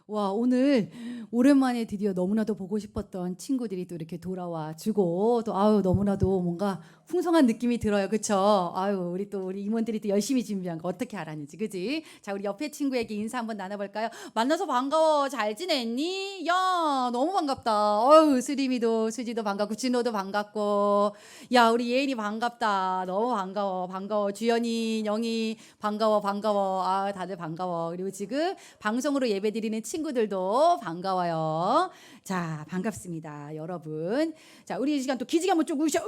와, 오늘 오랜만에 드디어 너무나도 보고 싶었던 친구들이 또 이렇게 돌아와 주고 또 아유 너무나도 뭔가 풍성한 느낌이 들어요. 그쵸? 아유 우리 임원들이 또 열심히 준비한 거 어떻게 알았는지 그지? 자, 우리 옆에 친구에게 인사 한번 나눠볼까요? 만나서 반가워. 잘 지냈니? 야, 너무 반갑다. 어유 수림이도 수지도 반갑고 진호도 반갑고 야, 우리 예인이 반갑다. 너무 반가워. 반가워. 주연이 영희 반가워. 반가워. 아, 다들 반가워. 그리고 지금 방송으로 예배드리는 친구들도 반가워요. 자, 반갑습니다, 여러분. 자, 우리 이 시간 또 기지개 한번 쭉 으쌰,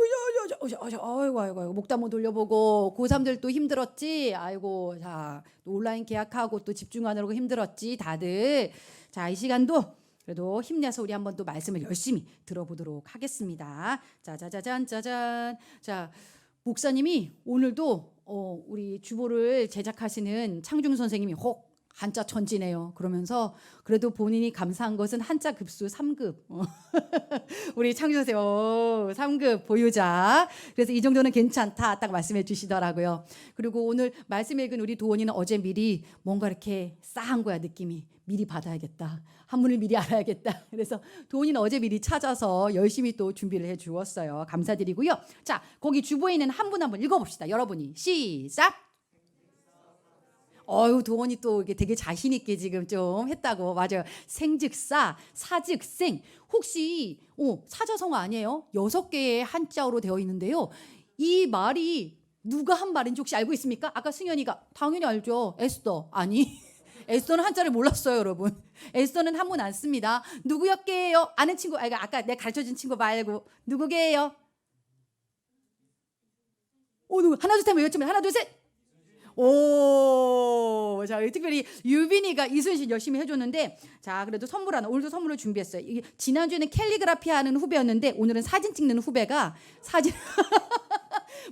아이고, 목도 한번 돌려보고, 고3들 또 힘들었지? 아이고, 자, 또 온라인 계약하고 또 집중하느라고 힘들었지, 다들. 자, 이 시간도 그래도 힘내서 우리 한번 또 말씀을 열심히 들어보도록 하겠습니다. 짜자자잔, 짜잔. 자, 목사님이 오늘도 우리 주보를 제작하시는 창중 선생님이 혹 한자 천지네요. 그러면서 그래도 본인이 감사한 것은 한자 급수 3급. 우리 창준 선생님 3급 보유자. 그래서 이 정도는 괜찮다 딱 말씀해 주시더라고요. 그리고 오늘 말씀 읽은 우리 도원이는 어제 미리 뭔가 이렇게 싸한 거야, 느낌이. 미리 받아야겠다. 한문을 미리 알아야겠다. 그래서 도원이는 어제 미리 찾아서 열심히 또 준비를 해 주었어요. 감사드리고요. 자, 거기 주보에 있는 한문 한번 읽어봅시다. 여러분이 시작. 도원이 또 이게 되게 자신 있게 지금 좀 했다고. 맞아요. 생즉사, 사즉생. 혹시 사자성어 아니에요? 6개의 한자어로 되어 있는데요. 이 말이 누가 한 말인지 혹시 알고 있습니까? 아까 승현이가 당연히 알죠. 에스더. 아니. 에스더는 한자를 몰랐어요, 여러분. 에스더는 한문 안 씁니다. 누구였게요? 아는 친구, 아까 내가 가르쳐준 친구 말고 누구게요? 누구? 하나 둘 셋 외웠지만 하나 둘 셋. 오, 자, 특별히 유빈이가 이순신 열심히 해줬는데, 자, 그래도 선물 하나, 오늘도 선물을 준비했어요. 지난주에는 캘리그라피 하는 후배였는데, 오늘은 사진 찍는 후배가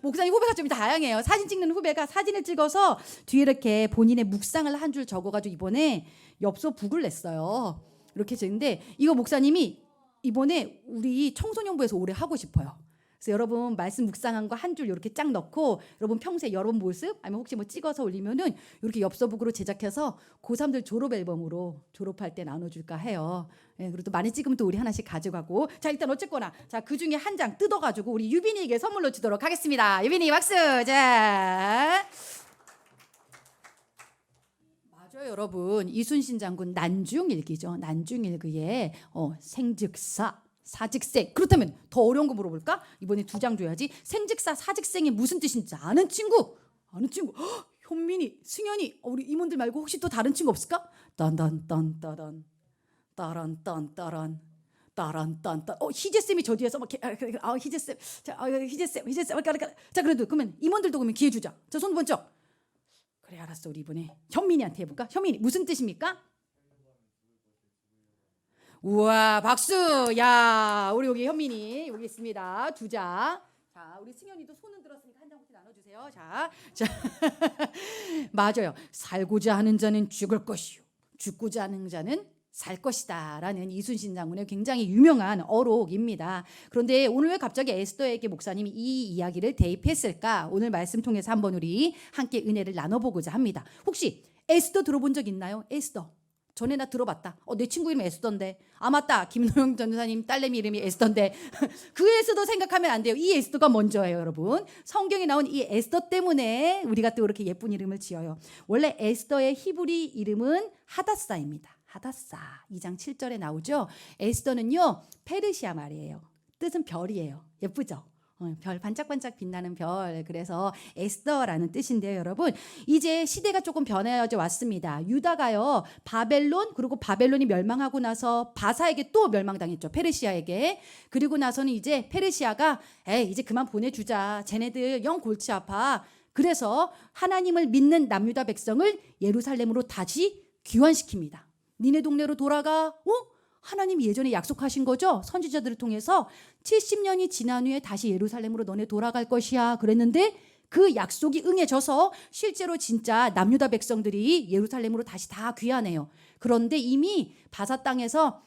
목사님 후배가 좀 다양해요. 사진 찍는 후배가 사진을 찍어서 뒤에 이렇게 본인의 묵상을 한 줄 적어가지고 이번에 엽서 북을 냈어요. 이렇게 했는데, 이거 목사님이 이번에 우리 청소년부에서 올해 하고 싶어요. 그래서 여러분 말씀 묵상한 거 한 줄 이렇게 쫙 넣고 여러분 평소에 여러분 모습 아니면 혹시 뭐 찍어서 올리면은 이렇게 엽서북으로 제작해서 고3들 졸업 앨범으로 졸업할 때 나눠줄까 해요. 예, 그리고 또 많이 찍으면 또 우리 하나씩 가져가고. 자, 일단 어쨌거나 그 중에 한 장 뜯어가지고 우리 유빈이에게 선물로 주도록 하겠습니다. 유빈이 박수. 자. 맞아요, 여러분. 이순신 장군 난중일기죠. 난중일기에 생즉사 사직생. 그렇다면 더 어려운 거 물어볼까? 이번에 2장 줘야지. 생즉사 사직생이 무슨 뜻인지 아는 친구? 현민이, 승현이, 우리 임원들 말고 혹시 또 다른 친구 없을까? 딴딴딴따란 따란딴따란 따란딴따. 희재쌤이 저 뒤에서 막 희재쌤. 자, 희재쌤. 자, 그래도 그러면 임원들도 그러면 기회 주자. 자, 손 번쩍. 그래, 알았어. 우리 이번에 현민이한테 해볼까? 현민이 무슨 뜻입니까? 우와, 박수. 야, 우리 여기 현민이 여기 있습니다. 2장. 자, 우리 승현이도 손은 들었으니까 한 장씩 나눠주세요. 자. 맞아요. 살고자 하는 자는 죽을 것이요, 죽고자 하는 자는 살 것이다 라는 이순신 장군의 굉장히 유명한 어록입니다. 그런데 오늘 왜 갑자기 에스더에게 목사님이 이 이야기를 대입했을까? 오늘 말씀 통해서 한번 우리 함께 은혜를 나눠보고자 합니다. 혹시 에스더 들어본 적 있나요? 에스더. 전에 나 들어봤다. 내 친구 이름이 에스더인데. 맞다. 김노영 전사님 딸내미 이름이 에스더인데. 그 에스더 생각하면 안 돼요. 이 에스더가 먼저예요, 여러분. 성경에 나온 이 에스더 때문에 우리가 또 이렇게 예쁜 이름을 지어요. 원래 에스더의 히브리 이름은 하다사입니다. 하다사. 2장 7절에 나오죠. 에스더는요, 페르시아 말이에요. 뜻은 별이에요. 예쁘죠? 별, 반짝반짝 빛나는 별. 그래서 에스더라는 뜻인데요, 여러분. 이제 시대가 조금 변해져 왔습니다. 유다가요, 바벨론, 그리고 바벨론이 멸망하고 나서 바사에게 또 멸망당했죠. 페르시아에게. 그리고 나서는 이제 페르시아가 이제 그만 보내주자. 쟤네들 영 골치 아파. 그래서 하나님을 믿는 남유다 백성을 예루살렘으로 다시 귀환시킵니다. 니네 동네로 돌아가. 하나님이 예전에 약속하신 거죠. 선지자들을 통해서 70년이 지난 후에 다시 예루살렘으로 너네 돌아갈 것이야 그랬는데 그 약속이 응해져서 실제로 진짜 남유다 백성들이 예루살렘으로 다시 다 귀환해요. 그런데 이미 바사 땅에서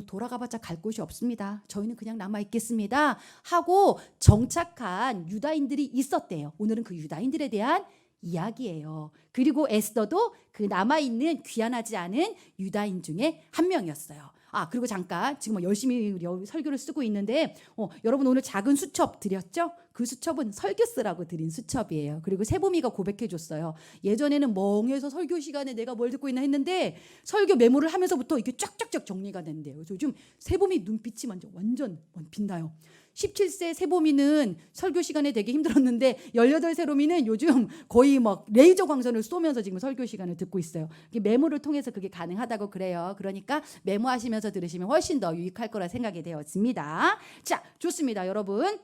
돌아가봤자 갈 곳이 없습니다. 저희는 그냥 남아있겠습니다 하고 정착한 유다인들이 있었대요. 오늘은 그 유다인들에 대한 이야기예요. 그리고 에스더도 그 남아있는 귀환하지 않은 유다인 중에 한 명이었어요. 그리고 잠깐 지금 열심히 설교를 쓰고 있는데 여러분 오늘 작은 수첩 드렸죠? 그 수첩은 설교 쓰라고 드린 수첩이에요. 그리고 세봄이가 고백해줬어요. 예전에는 멍해서 설교 시간에 내가 뭘 듣고 있나 했는데 설교 메모를 하면서부터 이게 쫙쫙쫙 정리가 된대요. 그래서 요즘 세봄이 눈빛이 완전 빛나요. 17세 세봄이는 설교 시간에 되게 힘들었는데 18 세롬이는 요즘 거의 막 레이저 광선을 쏘면서 지금 설교 시간을 듣고 있어요. 메모를 통해서 그게 가능하다고 그래요. 그러니까 메모하시면서 들으시면 훨씬 더 유익할 거라 생각이 되었습니다. 자, 좋습니다. 여러분.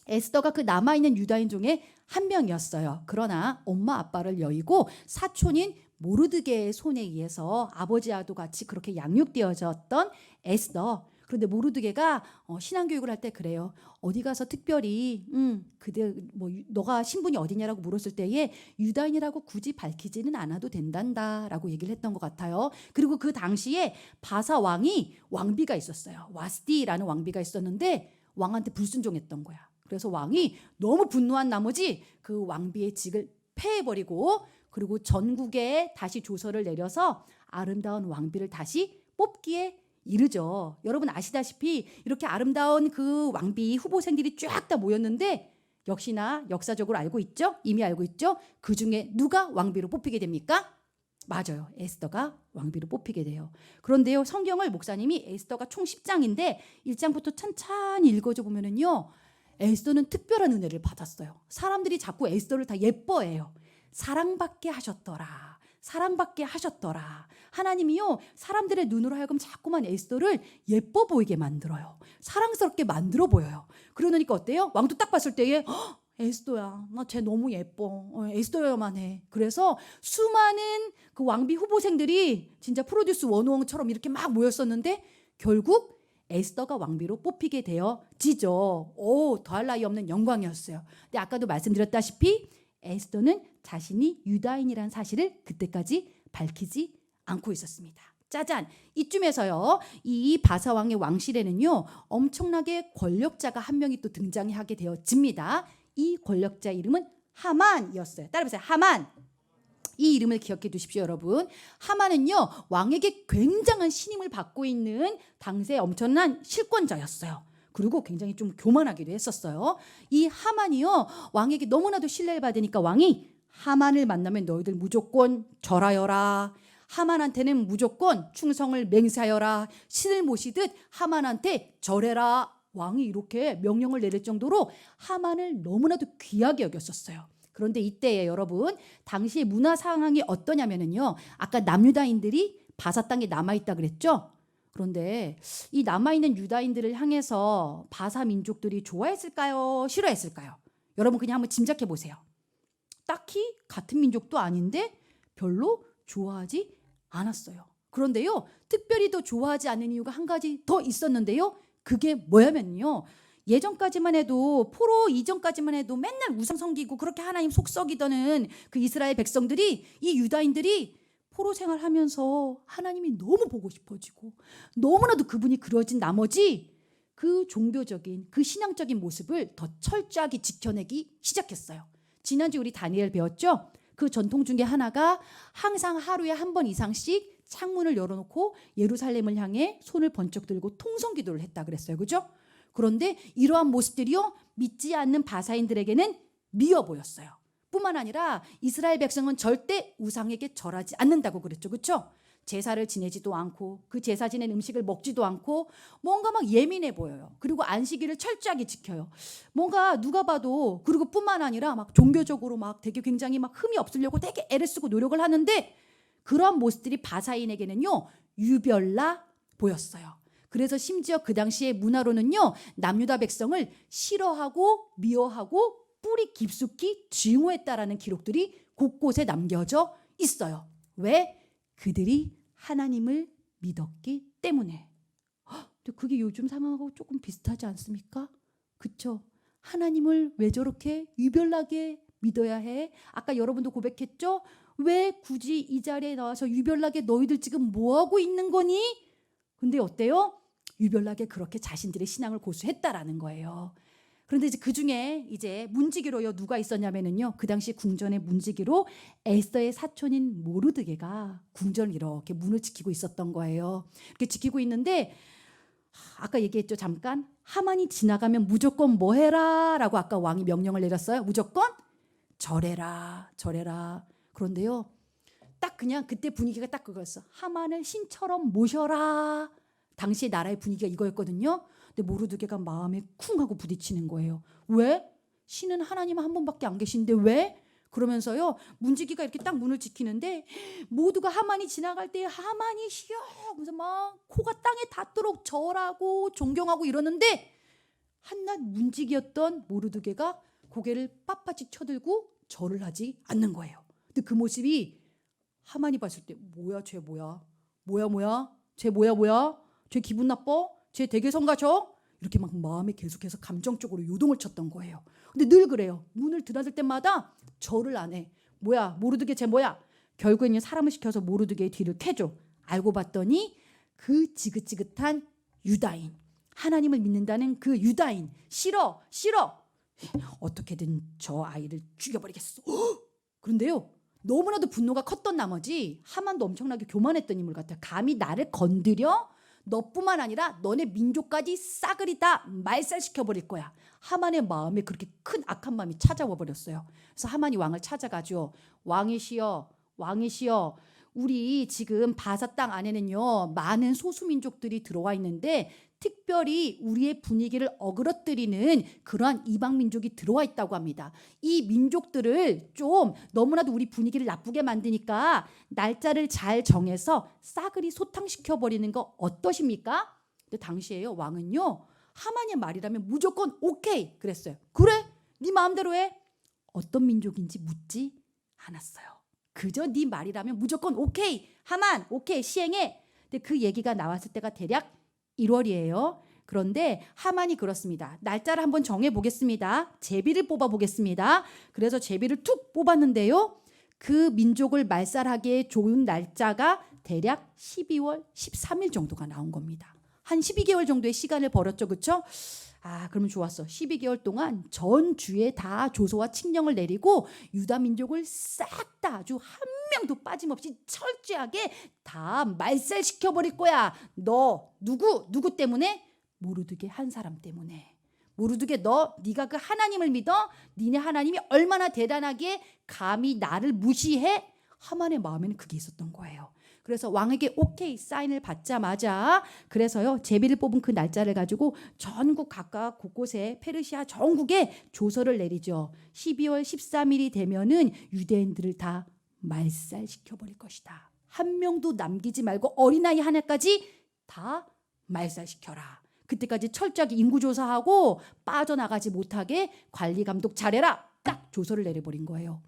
에스더가 그 남아있는 유다인 중에 한 명이었어요. 그러나 엄마 아빠를 여의고 사촌인 모르드게의 손에 의해서 아버지와도 같이 그렇게 양육되어졌던 에스더. 그런데 모르드게가 신앙교육을 할 때 그래요. 어디 가서 특별히 그대 너가 신분이 어디냐라고 물었을 때에 유다인이라고 굳이 밝히지는 않아도 된단다라고 얘기를 했던 것 같아요. 그리고 그 당시에 바사 왕이 왕비가 있었어요. 와스디라는 왕비가 있었는데 왕한테 불순종했던 거야. 그래서 왕이 너무 분노한 나머지 그 왕비의 직을 폐해버리고 그리고 전국에 다시 조서를 내려서 아름다운 왕비를 다시 뽑기에 이르죠. 여러분 아시다시피 이렇게 아름다운 그 왕비 후보생들이 쫙 다 모였는데 역시나 역사적으로 알고 있죠? 이미 알고 있죠? 그 중에 누가 왕비로 뽑히게 됩니까? 맞아요. 에스더가 왕비로 뽑히게 돼요. 그런데요, 성경을 목사님이 에스더가 총 10장인데 1장부터 천천히 읽어줘 보면은요, 에스더는 특별한 은혜를 받았어요. 사람들이 자꾸 에스더를 다 예뻐해요. 사랑받게 하셨더라. 사랑받게 하셨더라. 하나님이요, 사람들의 눈으로 하여금 자꾸만 에스더를 예뻐 보이게 만들어요. 사랑스럽게 만들어 보여요. 그러니까 어때요? 왕도 딱 봤을 때에 에스더야, 나 쟤 너무 예뻐. 에스더야만 해. 그래서 수많은 그 왕비 후보생들이 진짜 프로듀스 101처럼 이렇게 막 모였었는데 결국 에스더가 왕비로 뽑히게 되어지죠. 더할 나위 없는 영광이었어요. 근데 아까도 말씀드렸다시피 에스더는 자신이 유다인이라는 사실을 그때까지 밝히지 않고 있었습니다. 짜잔! 이쯤에서요, 이 바사왕의 왕실에는요, 엄청나게 권력자가 한 명이 또 등장하게 되어집니다. 이 권력자 이름은 하만이었어요. 따라해보세요. 하만. 이 이름을 기억해 두십시오, 여러분. 하만은요, 왕에게 굉장한 신임을 받고 있는 당시의 엄청난 실권자였어요. 그리고 굉장히 좀 교만하기도 했었어요. 이 하만이요, 왕에게 너무나도 신뢰를 받으니까 왕이 하만을 만나면 너희들 무조건 절하여라. 하만한테는 무조건 충성을 맹세하여라. 신을 모시듯 하만한테 절해라. 왕이 이렇게 명령을 내릴 정도로 하만을 너무나도 귀하게 여겼었어요. 그런데 이때에 여러분, 당시의 문화 상황이 어떠냐면요, 아까 남유다인들이 바사 땅에 남아있다 그랬죠? 그런데 이 남아있는 유다인들을 향해서 바사 민족들이 좋아했을까요? 싫어했을까요? 여러분 그냥 한번 짐작해 보세요. 딱히 같은 민족도 아닌데 별로 좋아하지 않았어요. 그런데요, 특별히 더 좋아하지 않는 이유가 한 가지 더 있었는데요. 그게 뭐냐면요, 예전까지만 해도, 포로 이전까지만 해도 맨날 우상 섬기고 그렇게 하나님 속썩이던 그 이스라엘 백성들이, 이 유다인들이 포로 생활하면서 하나님이 너무 보고 싶어지고 너무나도 그분이 그려진 나머지 그 종교적인, 그 신앙적인 모습을 더 철저하게 지켜내기 시작했어요. 지난주 우리 다니엘 배웠죠? 그 전통 중에 하나가 항상 하루에 한 번 이상씩 창문을 열어놓고 예루살렘을 향해 손을 번쩍 들고 통성기도를 했다 그랬어요. 그죠? 그런데 이러한 모습들이요, 믿지 않는 바사인들에게는 미워 보였어요. 뿐만 아니라 이스라엘 백성은 절대 우상에게 절하지 않는다고 그랬죠. 그렇죠? 제사를 지내지도 않고 그 제사 지낸 음식을 먹지도 않고 뭔가 막 예민해 보여요. 그리고 안식일을 철저하게 지켜요. 뭔가 누가 봐도, 그리고 뿐만 아니라 막 종교적으로 막 되게 굉장히 막 흠이 없으려고 되게 애를 쓰고 노력을 하는데 그러한 모습들이 바사인에게는요, 유별나 보였어요. 그래서 심지어 그 당시의 문화로는요, 남유다 백성을 싫어하고 미워하고 뿌리 깊숙이 증오했다라는 기록들이 곳곳에 남겨져 있어요. 왜? 그들이 하나님을 믿었기 때문에. 근데 그게 요즘 상황하고 조금 비슷하지 않습니까? 그쵸? 하나님을 왜 저렇게 유별나게 믿어야 해? 아까 여러분도 고백했죠? 왜 굳이 이 자리에 나와서 유별나게 너희들 지금 뭐하고 있는 거니? 근데 어때요? 유별나게 그렇게 자신들의 신앙을 고수했다라는 거예요. 그런데 이제 그 중에 이제 문지기로요 누가 있었냐면은요 그 당시 궁전의 문지기로 에스더의 사촌인 모르드게가 궁전을 이렇게 문을 지키고 있었던 거예요. 이렇게 지키고 있는데 아까 얘기했죠 잠깐 하만이 지나가면 무조건 뭐 해라라고 아까 왕이 명령을 내렸어요. 무조건 절해라 절해라. 그런데요 딱 그냥 그때 분위기가 딱 그거였어. 하만을 신처럼 모셔라. 당시의 나라의 분위기가 이거였거든요. 근데 모르드게가 마음에 쿵 하고 부딪히는 거예요. 왜? 신은 하나님 한 분밖에 안 계신데 왜? 그러면서요 문지기가 이렇게 딱 문을 지키는데 모두가 하만이 지나갈 때 하만이 시여 그래서 막 코가 땅에 닿도록 절하고 존경하고 이러는데 한낱 문지기였던 모르드게가 고개를 빳빳이 쳐들고 절을 하지 않는 거예요. 근데 그 모습이 하만이 봤을 때 뭐야 쟤 뭐야 쟤 뭐야 쟤 기분 나빠 쟤 되게 성가셔 이렇게 막 마음에 계속해서 감정적으로 요동을 쳤던 거예요. 근데 늘 그래요. 문을 드나들 때마다 절을 안 해. 뭐야 모르드게 쟤 뭐야. 결국에는 사람을 시켜서 모르드게의 뒤를 캐줘. 알고 봤더니 그 지긋지긋한 유다인 하나님을 믿는다는 그 유다인 싫어 어떻게든 저 아이를 죽여버리겠어. 그런데요 너무나도 분노가 컸던 나머지 하만도 엄청나게 교만했던 인물 같아요. 감히 나를 건드려? 너뿐만 아니라 너네 민족까지 싸그리 다 말살시켜버릴 거야. 하만의 마음에 그렇게 큰 악한 마음이 찾아와 버렸어요. 그래서 하만이 왕을 찾아가죠. 왕이시여 우리 지금 바사 땅 안에는요 많은 소수민족들이 들어와 있는데 특별히 우리의 분위기를 어그러뜨리는 그러한 이방민족이 들어와 있다고 합니다. 이 민족들을 좀 너무나도 우리 분위기를 나쁘게 만드니까 날짜를 잘 정해서 싸그리 소탕시켜버리는 거 어떠십니까? 근데 당시에요 왕은요 하만의 말이라면 무조건 오케이 그랬어요. 그래 네 마음대로 해. 어떤 민족인지 묻지 않았어요. 그저 네 말이라면 무조건 오케이 하만 오케이 시행해. 근데 그 얘기가 나왔을 때가 대략 1월이에요. 그런데 하만이 그렇습니다. 날짜를 한번 정해보겠습니다. 제비를 뽑아보겠습니다. 그래서 제비를 툭 뽑았는데요. 그 민족을 말살하기에 좋은 날짜가 대략 12월 13일 정도가 나온 겁니다. 한 12개월 정도의 시간을 벌었죠. 그렇죠? 그러면 좋았어. 12개월 동안 전 주에 다 조소와 칙령을 내리고 유다 민족을 싹 다 아주 한 명도 빠짐없이 철저하게 다 말살시켜버릴 거야. 너 누구 때문에? 모르드게 한 사람 때문에. 모르드게 네가 그 하나님을 믿어? 니네 하나님이 얼마나 대단하게 감히 나를 무시해? 하만의 마음에는 그게 있었던 거예요. 그래서 왕에게 오케이 사인을 받자마자 그래서요 제비를 뽑은 그 날짜를 가지고 전국 각각 곳곳에 페르시아 전국에 조서를 내리죠. 12월 13일이 되면은 유대인들을 다 말살시켜버릴 것이다. 한 명도 남기지 말고 어린아이 하나까지 다 말살시켜라. 그때까지 철저하게 인구조사하고 빠져나가지 못하게 관리감독 잘해라. 딱 조서를 내려버린 거예요.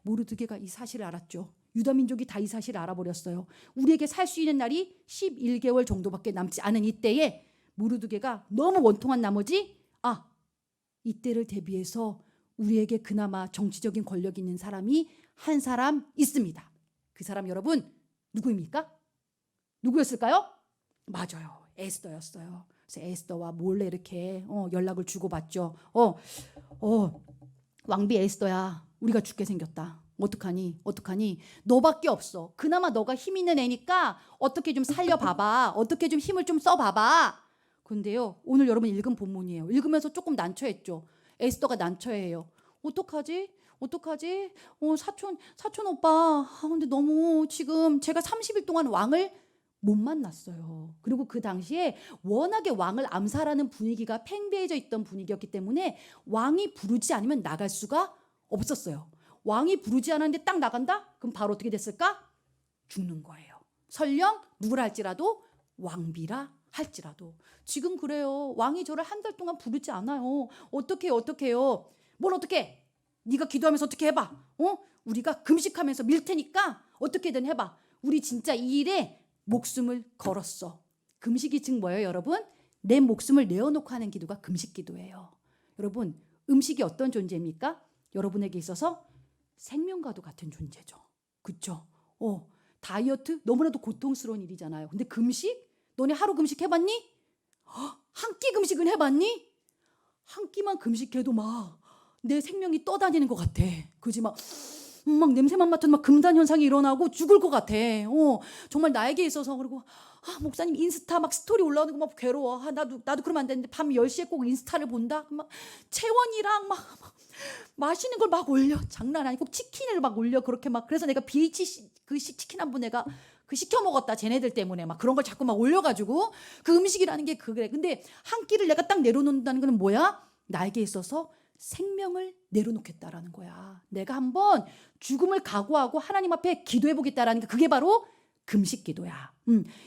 모르드게가 이 사실을 알았죠. 유다민족이 다 이 사실을 알아버렸어요. 우리에게 살 수 있는 날이 11개월 정도밖에 남지 않은 이때에 모르드게가 너무 원통한 나머지 이때를 대비해서 우리에게 그나마 정치적인 권력이 있는 사람이 한 사람 있습니다. 그 사람 여러분 누구입니까? 누구였을까요? 맞아요. 에스더였어요. 그래서 에스더와 몰래 이렇게 연락을 주고받죠. 왕비 에스더야 우리가 죽게 생겼다. 어떡하니? 너밖에 없어. 그나마 너가 힘 있는 애니까 어떻게 좀 살려봐봐. 어떻게 좀 힘을 좀 써봐봐. 근데요 오늘 여러분 읽은 본문이에요. 읽으면서 조금 난처했죠. 에스더가 난처해요. 어떡하지? 사촌 오빠. 근데 너무 지금 제가 30일 동안 왕을 못 만났어요. 그리고 그 당시에 워낙에 왕을 암살하는 분위기가 팽배해져 있던 분위기였기 때문에 왕이 부르지 않으면 나갈 수가 없었어요. 왕이 부르지 않았는데 딱 나간다? 그럼 바로 어떻게 됐을까? 죽는 거예요. 설령 누구라 할지라도 왕비라 할지라도. 지금 그래요. 왕이 저를 한 달 동안 부르지 않아요. 어떡해요? 뭘 어떡해? 네가 기도하면서 어떻게 해봐. 우리가 금식하면서 밀 테니까 어떻게든 해봐. 우리 진짜 이 일에 목숨을 걸었어. 금식이 즉 뭐예요 여러분? 내 목숨을 내어놓고 하는 기도가 금식 기도예요. 여러분 음식이 어떤 존재입니까? 여러분에게 있어서 생명과도 같은 존재죠. 그렇죠? 다이어트 너무나도 고통스러운 일이잖아요. 근데 금식? 너네 하루 금식 해봤니? 한 끼 금식은 해봤니? 한 끼만 금식해도 막 내 생명이 떠다니는 것 같아. 그지? 막 냄새만 맡아도 막 금단 현상이 일어나고 죽을 것 같아. 정말 나에게 있어서. 그리고 목사님 인스타 막 스토리 올라오는 거 막 괴로워. 나도 그러면 안 되는데 밤 10시에 꼭 인스타를 본다. 막 체원이랑 막 맛있는 걸 막 올려. 장난 아니고 치킨을 막 올려. 그렇게 막. 그래서 내가 BH 그 치킨 한 번 내가 그 시켜 먹었다. 쟤네들 때문에 막 그런 걸 자꾸 막 올려가지고 그 음식이라는 게 그래. 근데 한 끼를 내가 딱 내려놓는다는 건 뭐야? 나에게 있어서 생명을 내려놓겠다라는 거야. 내가 한번 죽음을 각오하고 하나님 앞에 기도해 보겠다라는 게 그게 바로 금식 기도야.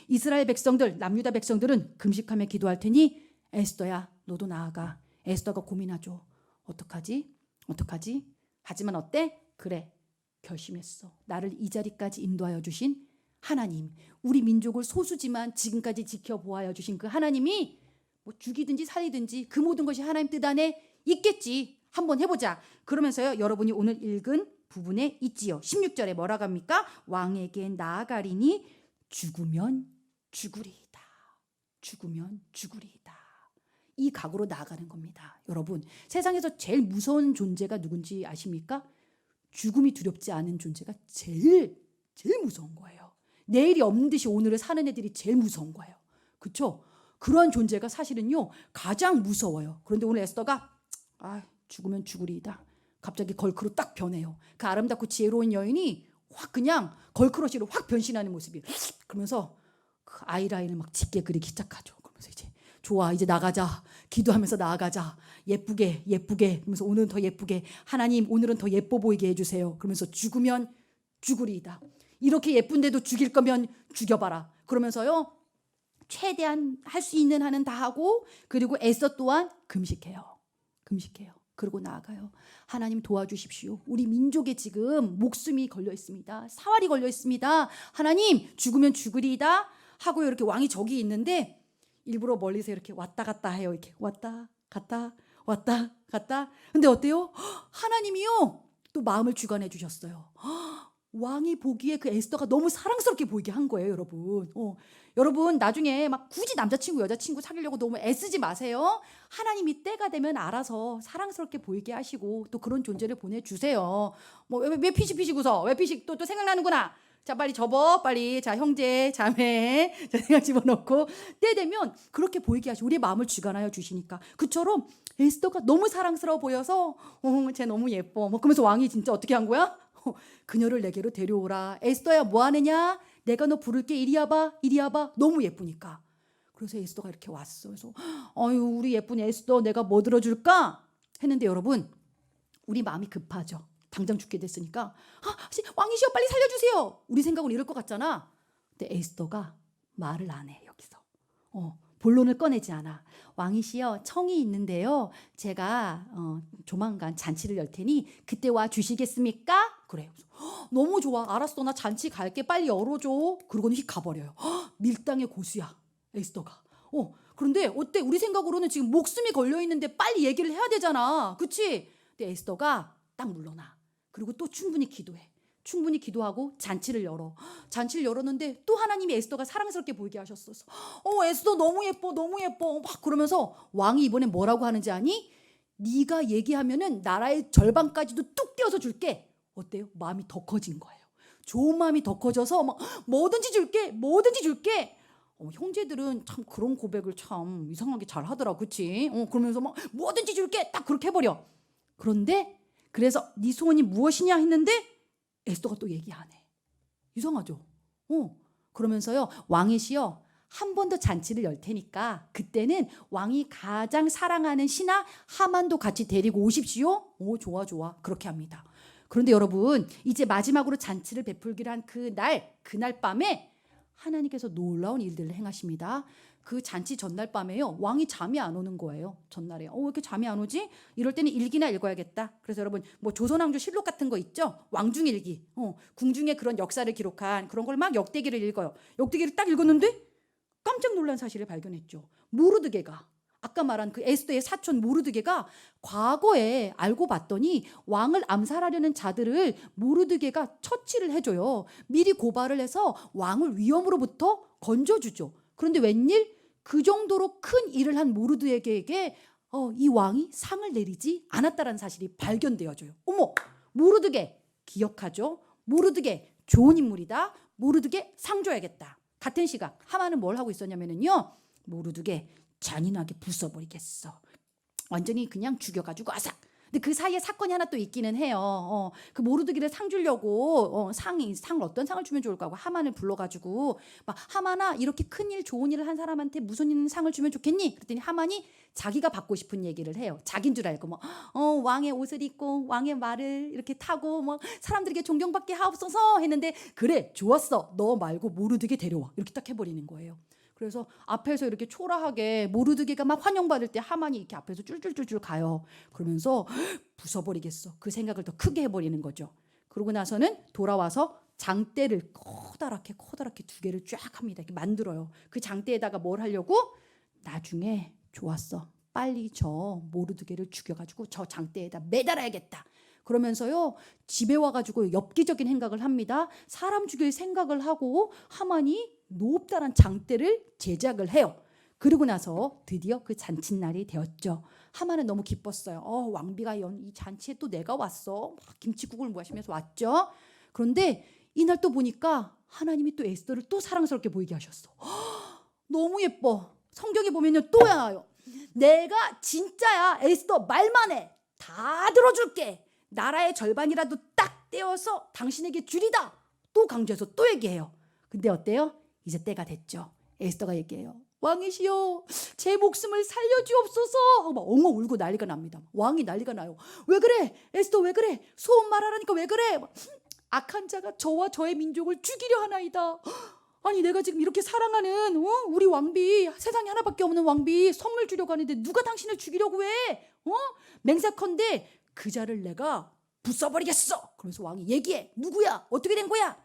이스라엘 백성들, 남유다 백성들은 금식하며 기도할 테니 에스더야, 너도 나아가. 에스더가 고민하죠. 어떡하지? 하지만 어때? 그래, 결심했어. 나를 이 자리까지 인도하여 주신 하나님, 우리 민족을 소수지만 지금까지 지켜보아여 주신 그 하나님이 뭐 죽이든지 살리든지 그 모든 것이 하나님 뜻 안에 있겠지. 한번 해보자. 그러면서요, 여러분이 오늘 읽은 부분에 있지요. 16절에 뭐라고 합니까? 왕에게 나아가리니 죽으면 죽으리이다. 이 각오로 나아가는 겁니다. 여러분, 세상에서 제일 무서운 존재가 누군지 아십니까? 죽음이 두렵지 않은 존재가 제일 무서운 거예요. 내일이 없는 듯이 오늘을 사는 애들이 제일 무서운 거예요. 그렇죠? 그런 존재가 사실은요 가장 무서워요. 그런데 오늘 에스더가 죽으면 죽으리이다. 갑자기 걸크로 딱 변해요. 그 아름답고 지혜로운 여인이 확 그냥 걸크러시로 확 변신하는 모습이. 그러면서 그 아이라인을 막 짙게 그리기 시작하죠. 그러면서 이제 좋아, 이제 나가자. 기도하면서 나아가자. 예쁘게. 그러면서 오늘은 더 예쁘게. 하나님, 오늘은 더 예뻐 보이게 해주세요. 그러면서 죽으면 죽으리이다. 이렇게 예쁜데도 죽일 거면 죽여봐라. 그러면서요 최대한 할 수 있는 한은 다 하고, 그리고 에스더 또한 금식해요. 그리고 나아가요. 하나님 도와주십시오. 우리 민족에 지금 목숨이 걸려 있습니다. 사활이 걸려 있습니다. 하나님, 죽으면 죽으리이다 하고요. 이렇게 왕이 저기 있는데 일부러 멀리서 이렇게 왔다 갔다 해요. 이렇게 왔다 갔다. 근데 어때요? 하나님이요 또 마음을 주관해 주셨어요. 왕이 보기에 그 에스더가 너무 사랑스럽게 보이게 한 거예요, 여러분. 여러분, 나중에 막 굳이 남자친구, 여자친구 사귀려고 너무 애쓰지 마세요. 하나님이 때가 되면 알아서 사랑스럽게 보이게 하시고 또 그런 존재를 보내주세요. 왜 피식 웃어? 왜 피식 또 생각나는구나. 자, 빨리 접어. 빨리. 자, 형제, 자매. 자, 생각 집어넣고. 때 되면 그렇게 보이게 하시고 우리의 마음을 주관하여 주시니까. 그처럼 에스더가 너무 사랑스러워 보여서 쟤 너무 예뻐. 그러면서 왕이 진짜 어떻게 한 거야? 그녀를 내게로 데려오라. 에스더야, 뭐 하느냐? 내가 너 부를게. 이리 와봐. 너무 예쁘니까. 그래서 에스더가 이렇게 왔어. 그래서 우리 예쁜 에스더, 내가 뭐 들어줄까? 했는데 여러분, 우리 마음이 급하죠. 당장 죽게 됐으니까 왕이시여 빨리 살려주세요. 우리 생각은 이럴 것 같잖아. 근데 에스더가 말을 안 해. 여기서 본론을 꺼내지 않아. 왕이시여, 청이 있는데요, 제가 조만간 잔치를 열 테니 그때 와 주시겠습니까? 그래요. 너무 좋아. 알았어, 나 잔치 갈게. 빨리 열어줘. 그러고는 휙 가버려요. 밀당의 고수야, 에스더가. 그런데 어때? 우리 생각으로는 지금 목숨이 걸려있는데 빨리 얘기를 해야 되잖아. 그치? 근데 에스더가 딱 물러나. 그리고 또 충분히 기도하고 잔치를 열었는데 또 하나님이 에스더가 사랑스럽게 보이게 하셨어. 에스더 너무 예뻐. 막 그러면서 왕이 이번엔 뭐라고 하는지 아니? 네가 얘기하면은 나라의 절반까지도 뚝 떼어서 줄게. 어때요? 마음이 더 커진 거예요. 좋은 마음이 더 커져서 막 뭐든지 줄게. 형제들은 참 그런 고백을 참 이상하게 잘 하더라. 그치? 그러면서 막 뭐든지 줄게. 딱 그렇게 해버려. 그런데 그래서 네 소원이 무엇이냐 했는데 에스더가 또 얘기 안 해. 이상하죠? 그러면서요, 왕이시여, 한 번 더 잔치를 열 테니까 그때는 왕이 가장 사랑하는 신하 하만도 같이 데리고 오십시오. 좋아. 그렇게 합니다. 그런데 여러분, 이제 마지막으로 잔치를 베풀기로 한 그날 밤에 하나님께서 놀라운 일들을 행하십니다. 그 잔치 전날 밤에요, 왕이 잠이 안 오는 거예요. 전날에. 왜 이렇게 잠이 안 오지? 이럴 때는 일기나 읽어야겠다. 그래서 여러분, 조선왕조 실록 같은 거 있죠? 왕중일기. 궁중의 그런 역사를 기록한 그런 걸 막 역대기를 읽어요. 역대기를 딱 읽었는데 깜짝 놀란 사실을 발견했죠. 모르드게가, 아까 말한 그 에스더의 사촌 모르드게가 과거에 알고 봤더니 왕을 암살하려는 자들을 모르드게가 처치를 해줘요. 미리 고발을 해서 왕을 위험으로부터 건져주죠. 그런데 웬일? 그 정도로 큰 일을 한 모르드게에게 이 왕이 상을 내리지 않았다라는 사실이 발견되어져요. 어머, 모르드게 기억하죠? 모르드게 좋은 인물이다. 모르드게 상 줘야겠다. 같은 시각 하만은 뭘 하고 있었냐면요, 모르드게 잔인하게 부숴버리겠어. 완전히 그냥 죽여가지고 아삭. 근데 그 사이에 사건이 하나 또 있기는 해요. 그 모르드기를 상 주려고 상 어떤 상을 주면 좋을까 하고 하만을 불러가지고 막 하만아, 이렇게 큰일 좋은 일을 한 사람한테 무슨 상을 주면 좋겠니? 그랬더니 하만이 자기가 받고 싶은 얘기를 해요. 자기인 줄 알고 왕의 옷을 입고 왕의 말을 이렇게 타고 사람들에게 존경받게 하옵소서 했는데, 그래 좋았어, 너 말고 모르드게 데려와, 이렇게 딱 해버리는 거예요. 그래서 앞에서 이렇게 초라하게 모르드게가 막 환영받을 때 하만이 이렇게 앞에서 쫄쫄쫄쫄 가요. 그러면서 부숴버리겠어, 그 생각을 더 크게 해버리는 거죠. 그러고 나서는 돌아와서 장대를 커다랗게 2개를 쫙 합니다. 이렇게 만들어요. 그 장대에다가 뭘 하려고? 나중에 좋았어, 빨리 저 모르드게를 죽여가지고 저 장대에다 매달아야겠다. 그러면서요, 집에 와가지고 엽기적인 생각을 합니다. 사람 죽일 생각을 하고 하만이 높다란 장대를 제작을 해요. 그러고 나서 드디어 그 잔칫날이 되었죠. 하만은 너무 기뻤어요. 왕비가 이 잔치에 또 내가 왔어. 막 김치국을 마시면서 왔죠. 그런데 이날 또 보니까 하나님이 또 에스더를 또 사랑스럽게 보이게 하셨어. 너무 예뻐. 성경에 보면요, 또 나와요. 내가 진짜야, 에스더 말만 해, 다 들어줄게. 나라의 절반이라도 딱 떼어서 당신에게 주리다. 또 강조해서 또 얘기해요. 근데 어때요? 이제 때가 됐죠. 에스더가 얘기해요. 왕이시여, 제 목숨을 살려주옵소서. 막 엉엉 울고 난리가 납니다. 왕이 난리가 나요. 왜 그래? 에스더 왜 그래? 소원 말하라니까 왜 그래? 악한 자가 저와 저의 민족을 죽이려 하나이다. 아니, 내가 지금 이렇게 사랑하는 우리 왕비, 세상에 하나밖에 없는 왕비 선물 주려고 하는데 누가 당신을 죽이려고 해? 맹세컨대 그 자를 내가 부숴버리겠어. 그러면서 왕이 얘기해. 누구야? 어떻게 된 거야?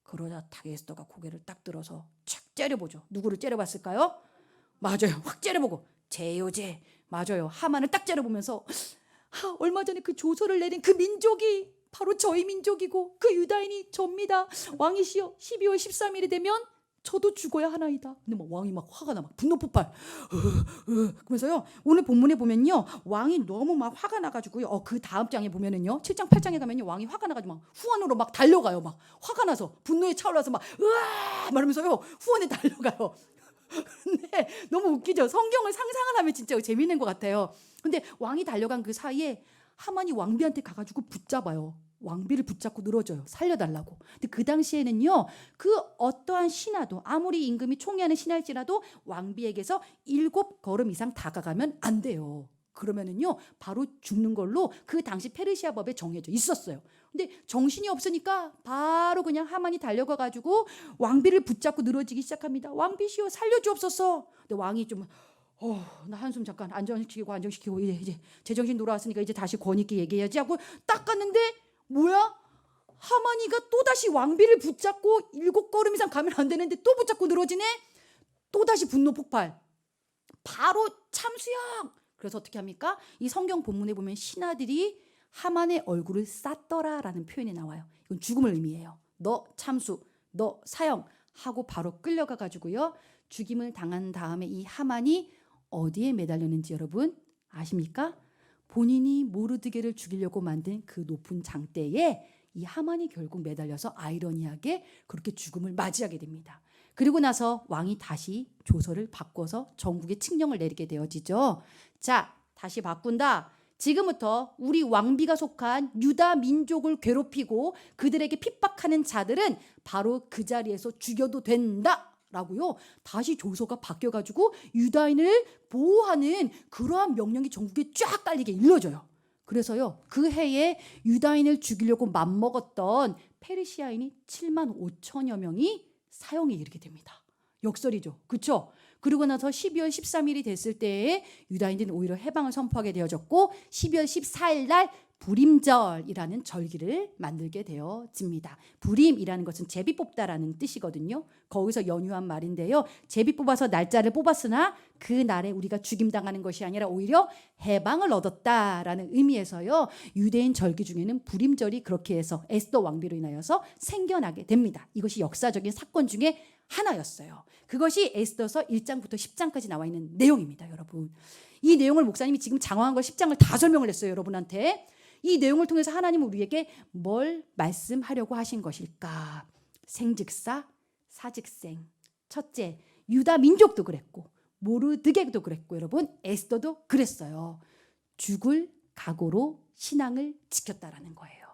그러자 에스더가 고개를 딱 들어서 착 째려보죠. 누구를 째려봤을까요? 맞아요, 확 째려보고 제요제, 맞아요, 하만을 딱 째려보면서 얼마 전에 그 조서를 내린 그 민족이 바로 저희 민족이고 그 유다인이 접니다. 왕이시여, 12월 13일이 되면 저도 죽어야 하나이다. 근데 막 왕이 막 화가 나, 막 분노 폭발. 그러면서요, 오늘 본문에 보면요, 왕이 너무 막 화가 나가지고요. 그 다음 장에 보면은요, 7장 8장에 가면요, 왕이 화가 나가지고 막 후원으로 막 달려가요. 막 화가 나서 분노에 차올라서 막 으아 말하면서요, 후원에 달려가요. 근데 너무 웃기죠. 성경을 상상을 하면 진짜 재밌는 것 같아요. 근데 왕이 달려간 그 사이에 하만이 왕비한테 가가지고 붙잡아요. 왕비를 붙잡고 늘어져요. 살려달라고. 근데 그 당시에는요, 그 어떠한 신하도, 아무리 임금이 총애하는 신하일지라도 왕비에게서 7걸음 이상 다가가면 안 돼요. 그러면은요, 바로 죽는 걸로 그 당시 페르시아 법에 정해져 있었어요. 근데 정신이 없으니까 바로 그냥 하만이 달려가가지고 왕비를 붙잡고 늘어지기 시작합니다. 왕비시여, 살려주옵소서. 근데 왕이 좀 나 한숨 잠깐 안정시키고 이제 제정신 돌아왔으니까 이제 다시 권위 있게 얘기해야지 하고 딱 갔는데, 뭐야? 하만이가 또다시 왕비를 붙잡고 7걸음 이상 가면 안 되는데 또 붙잡고 늘어지네? 또다시 분노 폭발. 바로 참수형. 그래서 어떻게 합니까? 이 성경 본문에 보면 신하들이 하만의 얼굴을 쌌더라라는 표현이 나와요. 이건 죽음을 의미해요. 너 참수, 너 사형 하고 바로 끌려가 가지고요, 죽임을 당한 다음에 이 하만이 어디에 매달렸는지 여러분 아십니까? 본인이 모르드게를 죽이려고 만든 그 높은 장대에 이 하만이 결국 매달려서 아이러니하게 그렇게 죽음을 맞이하게 됩니다. 그리고 나서 왕이 다시 조서를 바꿔서 전국에 칙령을 내리게 되어지죠. 자, 다시 바꾼다. 지금부터 우리 왕비가 속한 유다 민족을 괴롭히고 그들에게 핍박하는 자들은 바로 그 자리에서 죽여도 된다 라고요, 다시 조서가 바뀌어가지고 유다인을 보호하는 그러한 명령이 전국에 쫙 깔리게 일러져요. 그래서요, 그 해에 유다인을 죽이려고 맘먹었던 페르시아인이 7만 5천여 명이 사형에 이르게 됩니다. 역설이죠, 그렇죠? 그리고 나서 12월 13일이 됐을 때에 유다인들은 오히려 해방을 선포하게 되어졌고, 12월 14일 날 부림절이라는 절기를 만들게 되어집니다. 부림이라는 것은 제비 뽑다라는 뜻이거든요. 거기서 연유한 말인데요, 제비 뽑아서 날짜를 뽑았으나 그 날에 우리가 죽임당하는 것이 아니라 오히려 해방을 얻었다라는 의미에서요. 유대인 절기 중에는 불임절이 그렇게 해서 에스더 왕비로 인하여서 생겨나게 됩니다. 이것이 역사적인 사건 중에 하나였어요. 그것이 에스더서 1장부터 10장까지 나와 있는 내용입니다, 여러분. 이 내용을 목사님이 지금 장황한 걸 10장을 다 설명을 했어요, 여러분한테. 이 내용을 통해서 하나님은 우리에게 뭘 말씀하려고 하신 것일까? 생즉사, 사즉생. 첫째, 유다 민족도 그랬고 모르드게도 그랬고 여러분 에스더도 그랬어요. 죽을 각오로 신앙을 지켰다라는 거예요.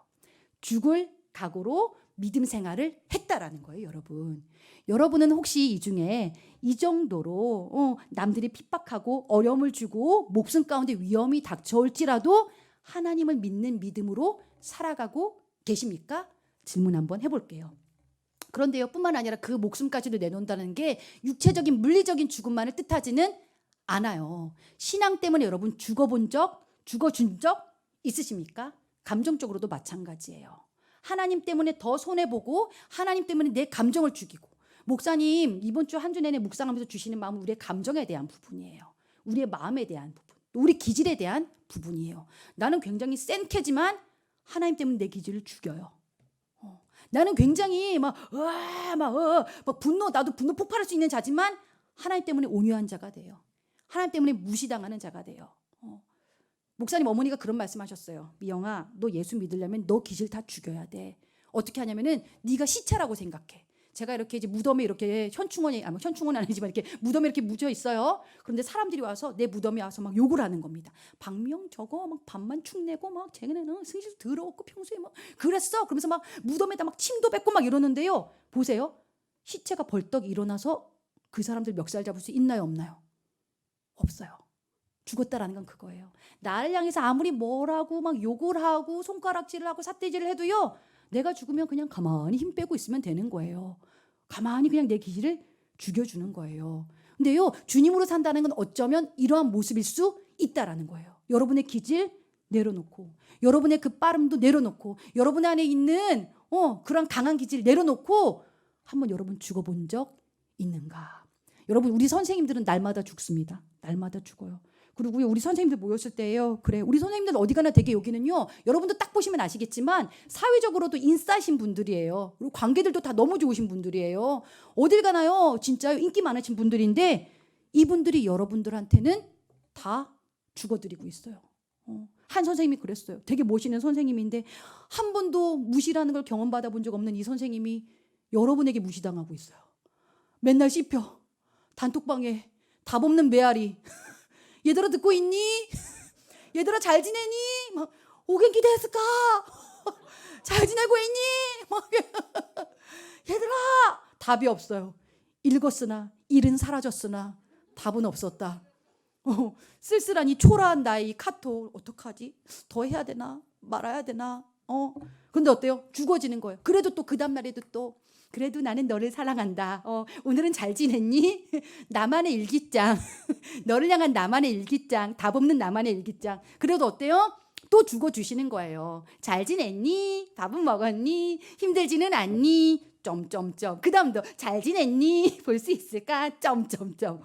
죽을 각오로 믿음 생활을 했다라는 거예요, 여러분. 여러분은 혹시 이 중에 이 정도로 남들이 핍박하고 어려움을 주고 목숨 가운데 위험이 닥쳐올지라도 하나님을 믿는 믿음으로 살아가고 계십니까? 질문 한번 해볼게요. 그런데요, 뿐만 아니라 그 목숨까지도 내놓는다는 게 육체적인 물리적인 죽음만을 뜻하지는 않아요. 신앙 때문에 여러분 죽어준 적 있으십니까? 감정적으로도 마찬가지예요. 하나님 때문에 더 손해보고 하나님 때문에 내 감정을 죽이고 목사님 이번 주 한 주 내내 묵상하면서 주시는 마음은 우리의 감정에 대한 부분이에요. 우리의 마음에 대한 부분, 또 우리 기질에 대한 부분이에요. 나는 굉장히 센 캐지만 하나님 때문에 내 기질을 죽여요. 나는 굉장히 막 분노, 나도 분노 폭발할 수 있는 자지만 하나님 때문에 온유한 자가 돼요. 하나님 때문에 무시당하는 자가 돼요. 목사님 어머니가 그런 말씀하셨어요. 미영아, 너 예수 믿으려면 너 기질 다 죽여야 돼. 어떻게 하냐면은 네가 시체라고 생각해. 제가 이렇게 이제 무덤에 이렇게 현충원은 아니지만 이렇게 무덤에 이렇게 묻혀 있어요. 그런데 사람들이 와서 내 무덤에 와서 막 욕을 하는 겁니다. 박명 저거 막 밥만 축내고 막 쟤네는 승질 더러웠고 평소에 막 그랬어. 그러면서 막 무덤에다 막 침도 뱉고 막 이러는데요. 보세요. 시체가 벌떡 일어나서 그 사람들 멱살 잡을 수 있나요, 없나요? 없어요. 죽었다라는 건 그거예요. 나를 향해서 아무리 뭐라고 막 욕을 하고 손가락질을 하고 삿대질을 해도요. 내가 죽으면 그냥 가만히 힘 빼고 있으면 되는 거예요. 가만히 그냥 내 기질을 죽여주는 거예요. 근데요, 주님으로 산다는 건 어쩌면 이러한 모습일 수 있다라는 거예요. 여러분의 기질 내려놓고, 여러분의 그 빠름도 내려놓고, 여러분 안에 있는 그런 강한 기질 내려놓고 한번 여러분 죽어본 적 있는가? 여러분, 우리 선생님들은 날마다 죽습니다. 날마다 죽어요. 그리고 우리 선생님들 모였을 때예요. 그래, 우리 선생님들 어디 가나 되게 여기는요. 여러분도 딱 보시면 아시겠지만 사회적으로도 인싸신 분들이에요. 그리고 관계들도 다 너무 좋으신 분들이에요. 어딜 가나요? 진짜 인기 많으신 분들인데 이분들이 여러분들한테는 다 죽어드리고 있어요. 한 선생님이 그랬어요. 되게 멋있는 선생님인데 한 번도 무시라는 걸 경험받아 본 적 없는 이 선생님이 여러분에게 무시당하고 있어요. 맨날 씹혀. 단톡방에 답 없는 메아리. 얘들아 듣고 있니? 얘들아 잘 지내니? 막 오겐키 데스까? 잘 지내고 있니? 막 얘들아 답이 없어요. 읽었으나 일은 사라졌으나 답은 없었다. 쓸쓸한 이 초라한 나의 카톡 어떡하지? 더 해야 되나? 말아야 되나? 근데 어때요? 죽어지는 거예요. 그래도 또 그 다음날에도 또 그래도 나는 너를 사랑한다. 오늘은 잘 지냈니? 나만의 일기장. 너를 향한 나만의 일기장. 답 없는 나만의 일기장. 그래도 어때요? 또 죽어주시는 거예요. 잘 지냈니? 밥은 먹었니? 힘들지는 않니? 점점점. 그 다음도 잘 지냈니? 볼 수 있을까? 점점점.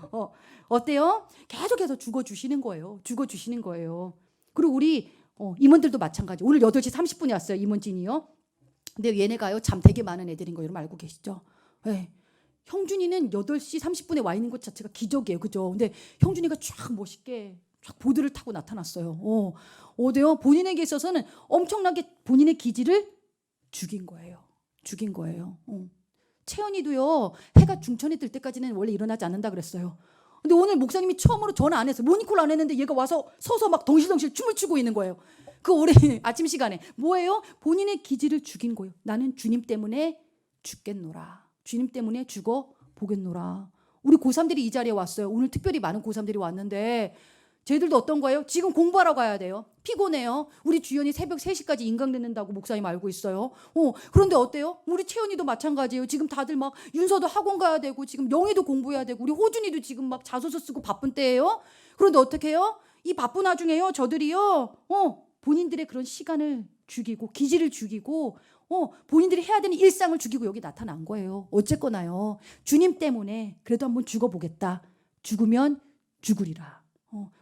어때요? 계속해서 죽어주시는 거예요. 죽어주시는 거예요. 그리고 우리 임원들도 마찬가지. 오늘 8시 30분에 왔어요. 임원진이요. 근데 얘네가요 잠 되게 많은 애들인 거 여러분 알고 계시죠? 네. 형준이는 8시 30분에 와 있는 것 자체가 기적이에요. 그죠? 근데 형준이가 쫙 멋있게 쫙 보드를 타고 나타났어요. 어때요? 본인에게 있어서는 엄청나게 본인의 기질을 죽인 거예요. 죽인 거예요. 채연이도요. 해가 중천에 뜰 때까지는 원래 일어나지 않는다 그랬어요. 근데 오늘 목사님이 처음으로 전화 안 했어요. 모닝콜 안 했는데 얘가 와서 서서 막 덩실덩실 춤을 추고 있는 거예요. 그 오래 아침 시간에 뭐예요? 본인의 기질을 죽인 거예요. 나는 주님 때문에 죽겠노라. 주님 때문에 죽어 보겠노라. 우리 고3들이 이 자리에 왔어요. 오늘 특별히 많은 고3들이 왔는데 쟤들도 어떤 거예요? 지금 공부하러 가야 돼요. 피곤해요. 우리 주연이 새벽 3시까지 인강 듣는다고 목사님 알고 있어요. 그런데 어때요? 우리 채연이도 마찬가지예요. 지금 다들 막 윤서도 학원 가야 되고 지금 영희도 공부해야 되고 우리 호준이도 지금 막 자소서 쓰고 바쁜 때예요. 그런데 어떻게 해요? 이 바쁜 와중에요. 저들이요. 본인들의 그런 시간을 죽이고 기질을 죽이고 본인들이 해야 되는 일상을 죽이고 여기 나타난 거예요. 어쨌거나요. 주님 때문에 그래도 한번 죽어보겠다. 죽으면 죽으리라.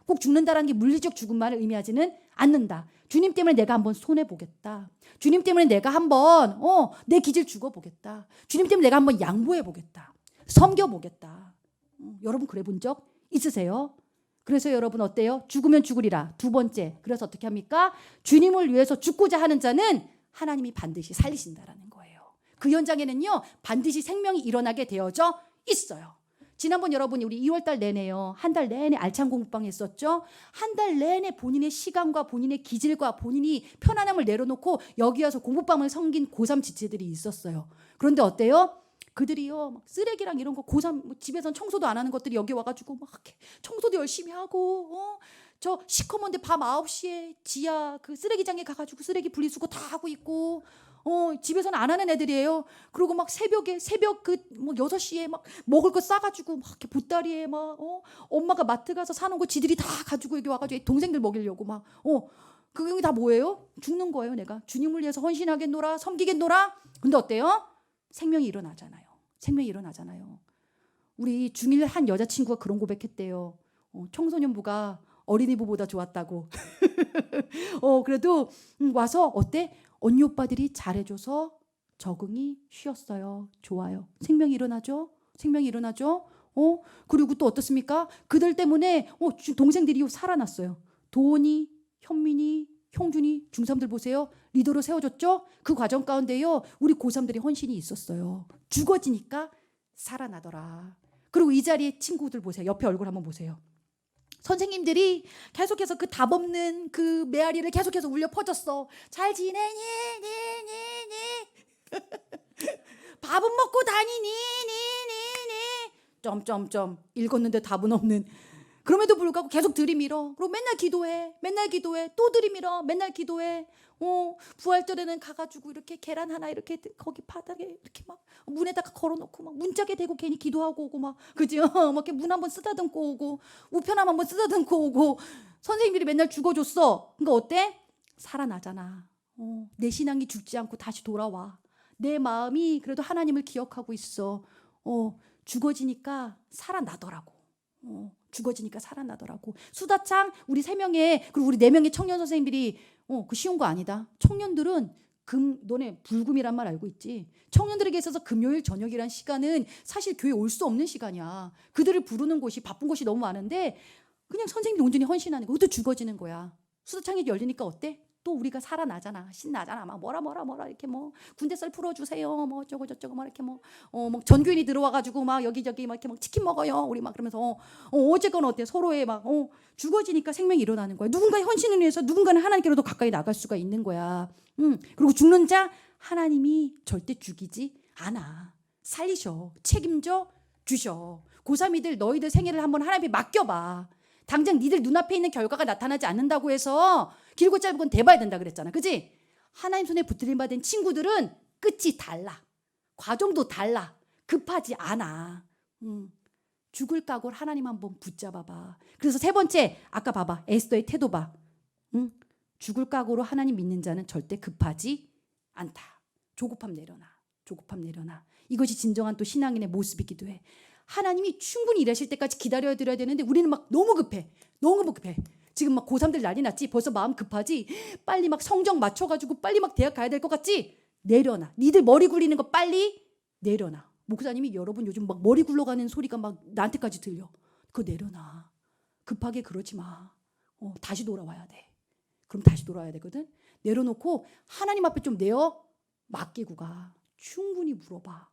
꼭 죽는다라는 게 물리적 죽음만을 의미하지는 않는다. 주님 때문에 내가 한번 손해보겠다. 주님 때문에 내가 한번 내 기질 죽어보겠다. 주님 때문에 내가 한번 양보해보겠다. 섬겨보겠다. 여러분 그래 본 적 있으세요? 그래서 여러분 어때요? 죽으면 죽으리라. 두 번째, 그래서 어떻게 합니까? 주님을 위해서 죽고자 하는 자는 하나님이 반드시 살리신다라는 거예요. 그 현장에는요 반드시 생명이 일어나게 되어져 있어요. 지난번 여러분이 우리 2월달 내내요. 한 달 내내 알찬 공부방 했었죠. 한 달 내내 본인의 시간과 본인의 기질과 본인이 편안함을 내려놓고 여기 와서 공부방을 섬긴 고3 지체들이 있었어요. 그런데 어때요? 그들이요 막 쓰레기랑 이런 거 고3 집에선 청소도 안 하는 것들이 여기 와가지고 막 이렇게 청소도 열심히 하고 저 시커먼데 밤 9시에 지하 그 쓰레기장에 가가지고 쓰레기 분리수거 다 하고 있고 집에서는 안 하는 애들이에요. 그리고 막 새벽 그 뭐 6시에 막 먹을 거 싸가지고 막 이렇게 보따리에 막 엄마가 마트 가서 사놓은 거 지들이 다 가지고 여기 와가지고 동생들 먹이려고 막 그게 다 뭐예요? 죽는 거예요. 내가 주님을 위해서 헌신하겠노라 섬기겠노라. 근데 어때요? 생명이 일어나잖아요. 생명이 일어나잖아요. 우리 중1 한 여자친구가 그런 고백했대요. 청소년부가 어린이부보다 좋았다고. 그래도 와서 어때? 언니 오빠들이 잘해줘서 적응이 쉬웠어요. 좋아요. 생명이 일어나죠? 생명이 일어나죠? 그리고 또 어떻습니까? 그들 때문에 동생들이 살아났어요. 도원이, 현민이, 형준이, 중3들 보세요. 리더로 세워줬죠? 그 과정 가운데요. 우리 고3들의 헌신이 있었어요. 죽어지니까 살아나더라. 그리고 이 자리에 친구들 보세요. 옆에 얼굴 한번 보세요. 선생님들이 계속해서 그 답 없는 그 메아리를 계속해서 울려 퍼졌어. 잘 지내니? 밥은 먹고 다니니? 점점점 읽었는데 답은 없는. 그럼에도 불구하고 계속 들이밀어. 그리고 맨날 기도해. 맨날 기도해. 또 들이밀어. 맨날 기도해. 부활절에는 가가지고 이렇게 계란 하나 이렇게 거기 바닥에 이렇게 막 문에다가 걸어놓고 막 문짝에 대고 괜히 기도하고 오고 막 그죠? 막 이렇게 문 한번 쓰다듬고 오고 우편함 한번 쓰다듬고 오고 선생님들이 맨날 죽어줬어. 그러니까 어때? 살아나잖아. 내 신앙이 죽지 않고 다시 돌아와. 내 마음이 그래도 하나님을 기억하고 있어. 죽어지니까 살아나더라고. 죽어지니까 살아나더라고. 수다창 우리 3명의 그리고 우리 4명의 청년 선생님들이 그 쉬운 거 아니다. 청년들은 너네 불금이란 말 알고 있지? 청년들에게 있어서 금요일 저녁이란 시간은 사실 교회 올 수 없는 시간이야. 그들을 부르는 곳이 바쁜 곳이 너무 많은데 그냥 선생님이 온전히 헌신하는 거. 그것도 죽어지는 거야. 수다창이 열리니까 어때? 또 우리가 살아나잖아. 신나잖아. 막 뭐라 이렇게 뭐 군대살 풀어주세요. 뭐 어쩌고 저쩌고 막 이렇게 뭐 전교인이 들어와가지고 막 여기저기 막 이렇게 막 치킨 먹어요. 우리 막 그러면서 어쨌건 어때? 서로의 막 죽어지니까 생명이 일어나는 거야. 누군가의 헌신을 위해서 누군가는 하나님께로도 가까이 나갈 수가 있는 거야. 그리고 죽는 자 하나님이 절대 죽이지 않아. 살리셔. 책임져 주셔. 고3이들 너희들 생애를 한번 하나님께 맡겨봐. 당장 니들 눈앞에 있는 결과가 나타나지 않는다고 해서 길고 짧은 건 대봐야 된다 그랬잖아. 그지? 하나님 손에 붙들림 받은 친구들은 끝이 달라. 과정도 달라. 급하지 않아. 죽을 각오를 하나님 한번 붙잡아봐. 그래서 3번째 아까 봐봐. 에스더의 태도 봐. 죽을 각오로 하나님 믿는 자는 절대 급하지 않다. 조급함 내려놔. 조급함 내려놔. 이것이 진정한 또 신앙인의 모습이기도 해. 하나님이 충분히 일하실 때까지 기다려야 드려야 되는데 우리는 막 너무 급해. 너무 급해. 지금 막 고3들 난리 났지. 벌써 마음 급하지. 빨리 막 성적 맞춰가지고 빨리 막 대학 가야 될 것 같지. 내려놔. 니들 머리 굴리는 거 빨리 내려놔. 목사님이 여러분 요즘 막 머리 굴러가는 소리가 막 나한테까지 들려. 그거 내려놔. 급하게 그러지 마. 다시 돌아와야 돼. 그럼 다시 돌아와야 되거든. 내려놓고 하나님 앞에 좀 내어 맡기고 가. 충분히 물어봐.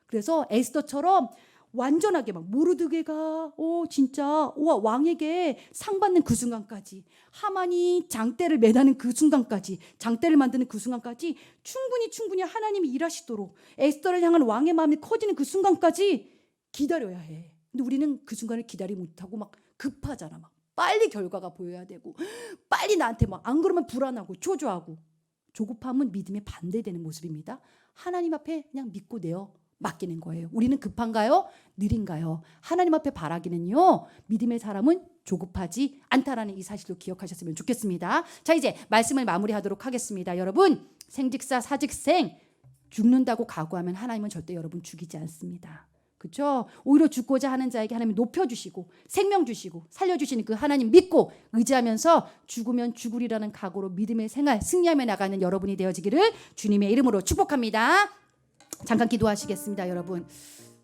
그래서 에스더처럼 완전하게 막 모르드게가 진짜 왕에게 상 받는 그 순간까지 하만이 장대를 매다는 그 순간까지 장대를 만드는 그 순간까지 충분히 하나님이 일하시도록 에스더를 향한 왕의 마음이 커지는 그 순간까지 기다려야 해. 근데 우리는 그 순간을 기다리지 못하고 막 급하잖아. 막 빨리 결과가 보여야 되고 빨리 나한테 막 안 그러면 불안하고 초조하고. 조급함은 믿음에 반대되는 모습입니다. 하나님 앞에 그냥 믿고 내어 맡기는 거예요. 우리는 급한가요? 느린가요? 하나님 앞에 바라기는요. 믿음의 사람은 조급하지 않다라는 이 사실도 기억하셨으면 좋겠습니다. 자, 이제 말씀을 마무리하도록 하겠습니다. 여러분, 생직사 사직생 죽는다고 각오하면 하나님은 절대 여러분 죽이지 않습니다. 그렇죠? 오히려 죽고자 하는 자에게 하나님 높여주시고 생명 주시고 살려주시는 그 하나님 믿고 의지하면서 죽으면 죽으리라는 각오로 믿음의 생활 승리하며 나가는 여러분이 되어지기를 주님의 이름으로 축복합니다. 잠깐 기도하시겠습니다, 여러분.